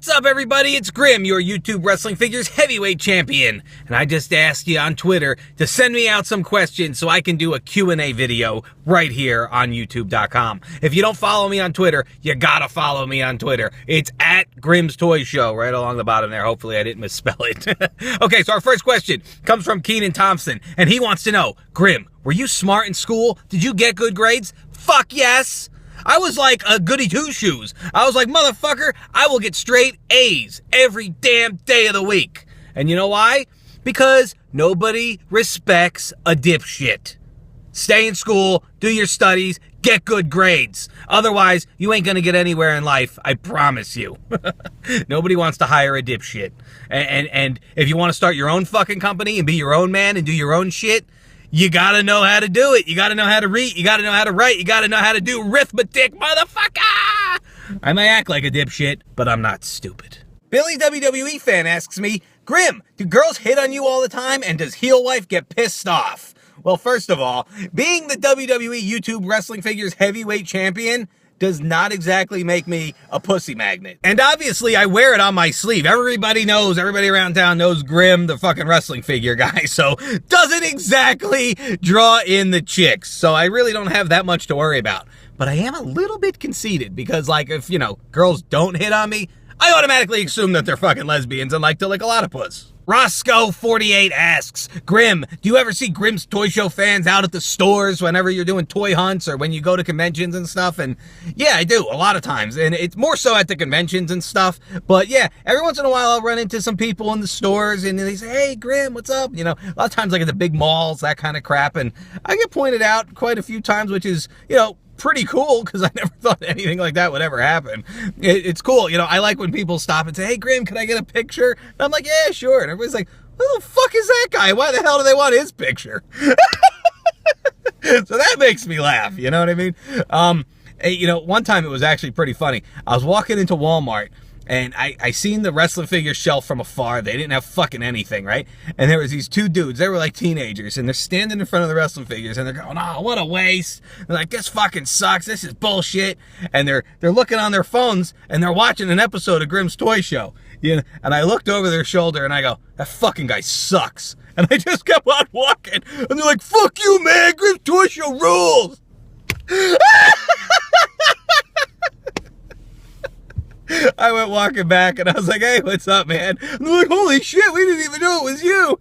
What's up, everybody? It's Grimm, your YouTube wrestling figures heavyweight champion. And I just asked you on Twitter to send me out some questions so I can do a Q&A video right here on YouTube.com. If you don't follow me on Twitter, you gotta follow me on Twitter. It's at Grimm's Toy Show, right along the bottom there. Hopefully I didn't misspell it. Okay, so our first question comes from Keenan Thompson, and he wants to know, Grimm, were you smart in school? Did you get good grades? Fuck yes! I was like a goody two-shoes. I was like, motherfucker, I will get straight A's every damn day of the week. And you know why? Because nobody respects a dipshit. Stay in school, do your studies, get good grades. Otherwise, you ain't gonna get anywhere in life, I promise you. Nobody wants to hire a dipshit. And if you want to start your own fucking company and be your own man and do your own shit, you gotta know how to do it. You gotta know how to read. You gotta know how to write. You gotta know how to do arithmetic, motherfucker! I may act like a dipshit, but I'm not stupid. Billy WWE fan asks me, Grimm, do girls hit on you all the time, and does heel wife get pissed off? Well, first of all, being the WWE YouTube wrestling figures heavyweight champion does not exactly make me a pussy magnet. And obviously, I wear it on my sleeve. Everybody around town knows Grimm, the fucking wrestling figure guy, so doesn't exactly draw in the chicks. So I really don't have that much to worry about. But I am a little bit conceited because, like, if, girls don't hit on me, I automatically assume that they're fucking lesbians and like to lick a lot of puss. Roscoe48 asks, Grimm, do you ever see Grimm's Toy Show fans out at the stores whenever you're doing toy hunts or when you go to conventions and stuff? And yeah, I do, a lot of times. And it's more so at the conventions and stuff. But yeah, every once in a while I'll run into some people in the stores and they say, hey, Grimm, what's up? A lot of times like at the big malls, that kind of crap. And I get pointed out quite a few times, which is, pretty cool because I never thought anything like that would ever happen. It's cool. I like when people stop and say, hey, Grimm, can I get a picture? And I'm like, yeah, sure. And everybody's like, who the fuck is that guy? Why the hell do they want his picture? So that makes me laugh. You know what I mean? One time it was actually pretty funny. I was walking into Walmart and I seen the wrestling figure shelf from afar. They didn't have fucking anything, right? And there was these two dudes. They were like teenagers, and they're standing in front of the wrestling figures, and they're going, "Oh, what a waste!" They're like, "This fucking sucks. This is bullshit." And they're looking on their phones, and they're watching an episode of Grimm's Toy Show. And I looked over their shoulder, and I go, "That fucking guy sucks." And I just kept on walking, and they're like, "Fuck you, man! Grimm's Toy Show rules." I went walking back and I was like, hey, what's up, man? And they're like, holy shit, we didn't even know it was you.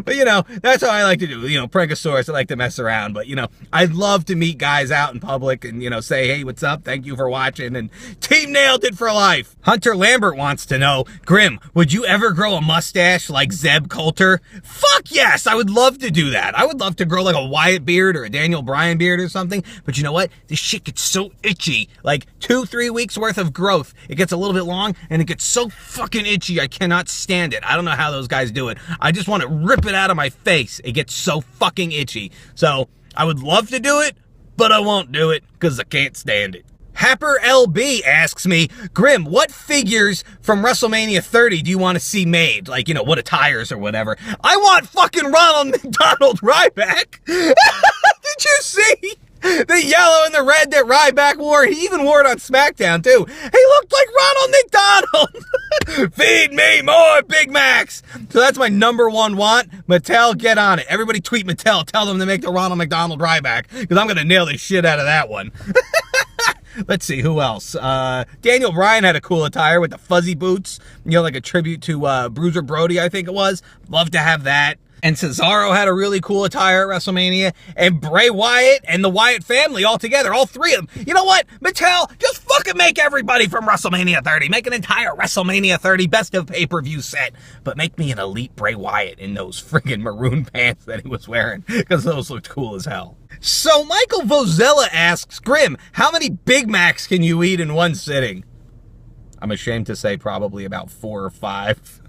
But, that's how I like to do. Prankosaurus, I like to mess around. But, I'd love to meet guys out in public and, say, hey, what's up? Thank you for watching. And Team Nailed It for life. Hunter Lambert wants to know, Grimm, would you ever grow a mustache like Zeb Colter? Fuck yes, I would love to do that. I would love to grow like a Wyatt beard or a Daniel Bryan beard or something. But you know what? This shit gets so itchy. Like 2-3 weeks worth of growth. It gets a little bit long and it gets so fucking itchy. I cannot stand it. I don't know how those guys do it. I just want to rip it out of my face. It gets so fucking itchy. So I would love to do it, but I won't do it because I can't stand it. Happer LB asks me, Grimm, what figures from Wrestlemania 30 do you want to see made? Like, what attires or whatever. I want fucking Ronald McDonald Ryback. Did you see the yellow and the red that Ryback wore? He even wore it on SmackDown, too. He looked like Ronald McDonald. Feed me more Big Macs. So that's my number one want. Mattel, get on it. Everybody tweet Mattel. Tell them to make the Ronald McDonald Ryback, because I'm going to nail the shit out of that one. Let's see, who else? Daniel Bryan had a cool attire with the fuzzy boots, like a tribute to Bruiser Brody, I think it was. Love to have that. And Cesaro had a really cool attire at WrestleMania. And Bray Wyatt and the Wyatt family all together, all three of them. You know what? Mattel, just fucking make everybody from WrestleMania 30. Make an entire WrestleMania 30 best of pay-per-view set. But make me an elite Bray Wyatt in those friggin' maroon pants that he was wearing, because those looked cool as hell. So Michael Vozella asks, Grimm, how many Big Macs can you eat in one sitting? I'm ashamed to say probably about 4 or 5.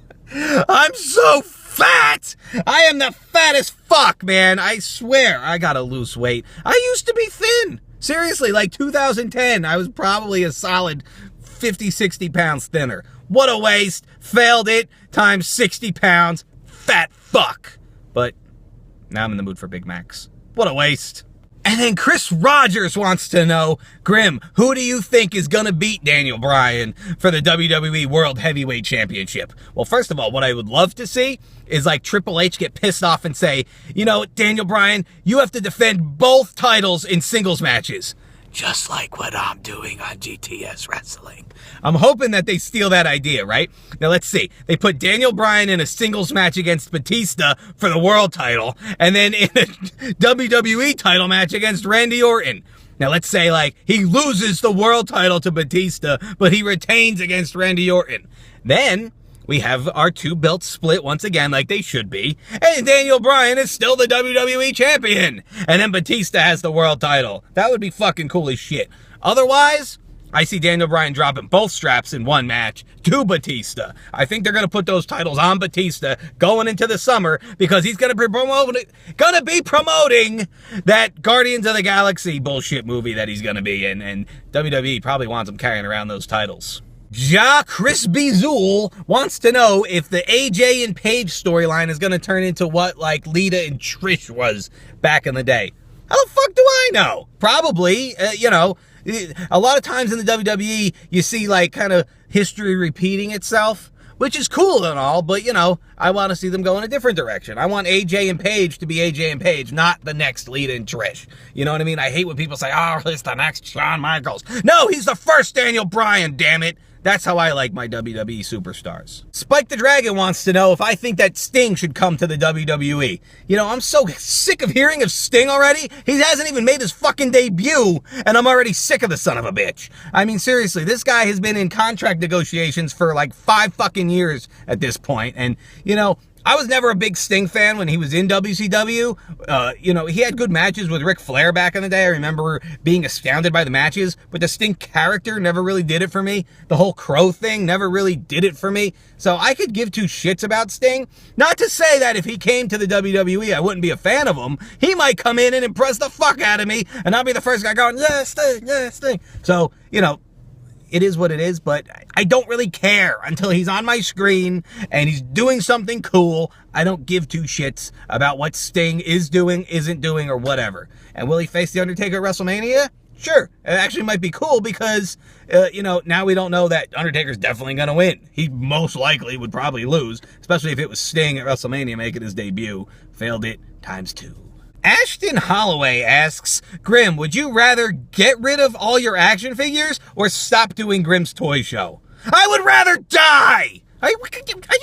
I'm so fat! I am the fattest fuck, man. I swear, I gotta lose weight. I used to be thin. Seriously, like 2010, I was probably a solid 50, 60 pounds thinner. What a waste. Failed it, times 60 pounds. Fat fuck. But now I'm in the mood for Big Macs. What a waste. And then Chris Rogers wants to know, Grimm, who do you think is going to beat Daniel Bryan for the WWE World Heavyweight Championship? Well, first of all, what I would love to see is like Triple H get pissed off and say, you know, Daniel Bryan, you have to defend both titles in singles matches. Just like what I'm doing on GTS Wrestling. I'm hoping that they steal that idea, right? Now, let's see. They put Daniel Bryan in a singles match against Batista for the world title, and then in a WWE title match against Randy Orton. Now, let's say, like, he loses the world title to Batista, but he retains against Randy Orton. Then we have our two belts split once again like they should be, and Daniel Bryan is still the WWE champion, and then Batista has the world title. That would be fucking cool as shit. Otherwise, I see Daniel Bryan dropping both straps in one match to Batista. I think they're going to put those titles on Batista going into the summer because he's going to be promoting that Guardians of the Galaxy bullshit movie that he's going to be in, and WWE probably wants him carrying around those titles. Ja Chris Bizul wants to know if the AJ and Paige storyline is going to turn into what, like, Lita and Trish was back in the day. How the fuck do I know? Probably, you know, a lot of times in the WWE, you see, like, kind of history repeating itself, which is cool and all, but, you know, I want to see them go in a different direction. I want AJ and Paige to be AJ and Paige, not the next Lita and Trish. You know what I mean? I hate when people say, oh, he's the next Shawn Michaels. No, he's the first Daniel Bryan, damn it. That's how I like my WWE superstars. Spike the Dragon wants to know if I think that Sting should come to the WWE. You know, I'm so sick of hearing of Sting already. He hasn't even made his fucking debut, and I'm already sick of the son of a bitch. I mean, seriously, this guy has been in contract negotiations for like 5 fucking years at this point, and, you know, I was never a big Sting fan when he was in WCW. You know, he had good matches with Ric Flair back in the day. I remember being astounded by the matches, but the Sting character never really did it for me. The whole Crow thing never really did it for me. So I could give two shits about Sting. Not to say that if he came to the WWE, I wouldn't be a fan of him. He might come in and impress the fuck out of me, and I'll be the first guy going, yeah, Sting, yeah, Sting. So, you know, it is what it is, but I don't really care until he's on my screen and he's doing something cool. I don't give two shits about what Sting is doing, isn't doing, or whatever. And will he face The Undertaker at WrestleMania? Sure. It actually might be cool because, you know, now we don't know that Undertaker's definitely going to win. He most likely would probably lose, especially if it was Sting at WrestleMania making his debut. Failed it ×2. Ashton Holloway asks, Grimm, would you rather get rid of all your action figures or stop doing Grimm's toy show? I would rather die! Are you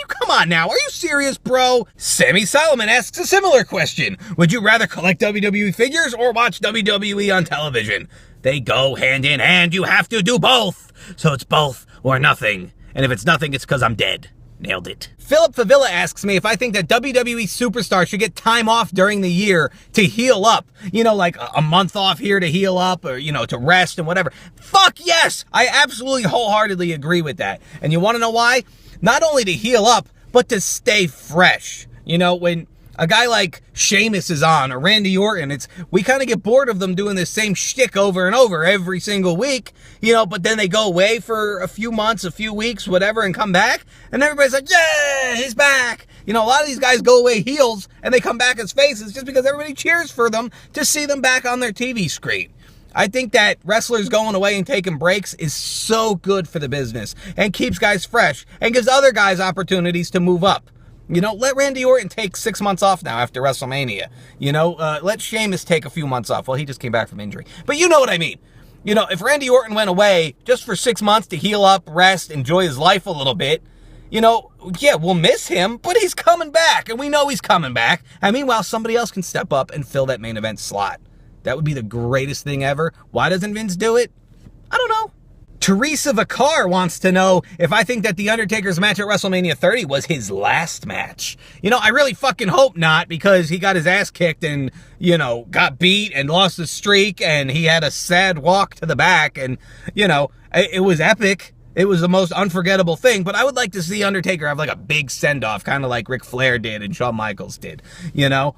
come on now, are you serious, bro? Sammy Solomon asks a similar question. Would you rather collect WWE figures or watch WWE on television? They go hand in hand, you have to do both. So it's both or nothing. And if it's nothing, it's because I'm dead. Nailed it. Philip Favilla asks me if I think that WWE superstars should get time off during the year to heal up. You know, like a month off here to heal up or, you know, to rest and whatever. Fuck yes! I absolutely wholeheartedly agree with that. And you want to know why? Not only to heal up, but to stay fresh. You know, when a guy like Sheamus is on, or Randy Orton, we kind of get bored of them doing the same shtick over and over every single week, you know, but then they go away for a few months, a few weeks, whatever, and come back, and everybody's like, yeah, he's back. You know, a lot of these guys go away heels, and they come back as faces just because everybody cheers for them to see them back on their TV screen. I think that wrestlers going away and taking breaks is so good for the business, and keeps guys fresh, and gives other guys opportunities to move up. You know, let Randy Orton take 6 months off now after WrestleMania. You know, let Sheamus take a few months off. Well, he just came back from injury. But you know what I mean. You know, if Randy Orton went away just for 6 months to heal up, rest, enjoy his life a little bit, you know, yeah, we'll miss him, but he's coming back, and we know he's coming back. And meanwhile, somebody else can step up and fill that main event slot. That would be the greatest thing ever. Why doesn't Vince do it? I don't know. Teresa Vicar wants to know if I think that The Undertaker's match at WrestleMania 30 was his last match. You know, I really fucking hope not, because he got his ass kicked and, you know, got beat and lost the streak, and he had a sad walk to the back, and, you know, it was epic. It was the most unforgettable thing, but I would like to see Undertaker have like a big send-off, kind of like Ric Flair did and Shawn Michaels did, you know?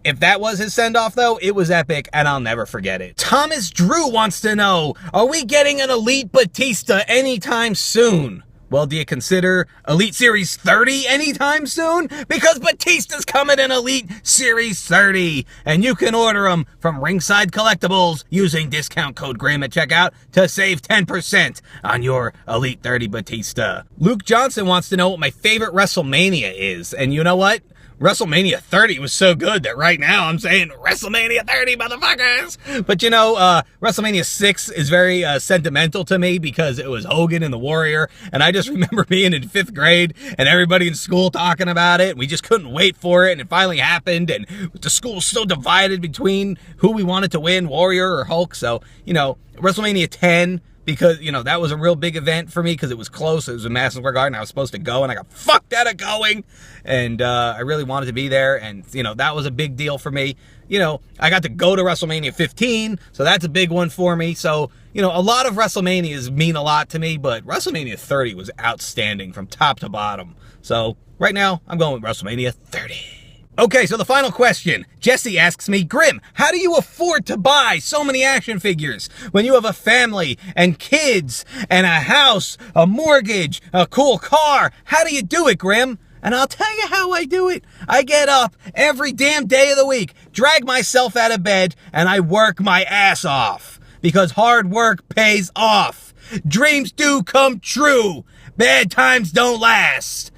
If that was his send-off, though, it was epic, and I'll never forget it. Thomas Drew wants to know, are we getting an Elite Batista anytime soon? Well, do you consider Elite Series 30 anytime soon? Because Batista's coming in Elite Series 30, and you can order them from Ringside Collectibles using discount code Grimm at checkout to save 10% on your Elite 30 Batista. Luke Johnson wants to know what my favorite WrestleMania is, and you know what? WrestleMania 30 was so good that right now I'm saying WrestleMania 30, motherfuckers! But you know, WrestleMania 6 is very sentimental to me because it was Hogan and the Warrior, and I just remember being in 5th grade and everybody in school talking about it, and we just couldn't wait for it, and it finally happened, and the school was still divided between who we wanted to win, Warrior or Hulk. So, you know, WrestleMania 10, because, you know, that was a real big event for me because it was close. It was in Madison Square Garden. I was supposed to go, and I got fucked out of going. And I really wanted to be there, and, you know, that was a big deal for me. You know, I got to go to WrestleMania 15, so that's a big one for me. So, you know, a lot of WrestleManias mean a lot to me, but WrestleMania 30 was outstanding from top to bottom. So, right now, I'm going with WrestleMania 30. Okay, so the final question. Jesse asks me, Grimm, how do you afford to buy so many action figures when you have a family and kids and a house, a mortgage, a cool car? How do you do it, Grimm? And I'll tell you how I do it. I get up every damn day of the week, drag myself out of bed, and I work my ass off. Because hard work pays off. Dreams do come true. Bad times don't last.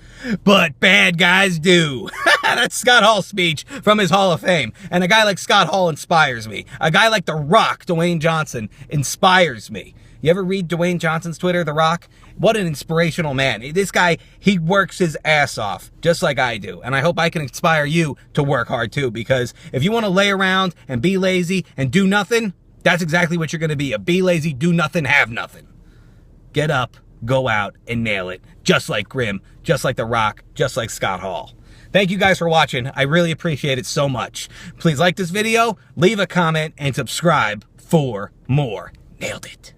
But bad guys do. That's Scott Hall's speech from his Hall of Fame. And a guy like Scott Hall inspires me. A guy like The Rock, Dwayne Johnson, inspires me. You ever read Dwayne Johnson's Twitter, The Rock? What an inspirational man. This guy, he works his ass off, just like I do. And I hope I can inspire you to work hard too, because if you want to lay around and be lazy and do nothing, that's exactly what you're going to be. A be lazy, do nothing, have nothing. Get up, go out, and nail it. Just like Grimm, just like The Rock, just like Scott Hall. Thank you guys for watching. I really appreciate it so much. Please like this video, leave a comment, and subscribe for more. Nailed it.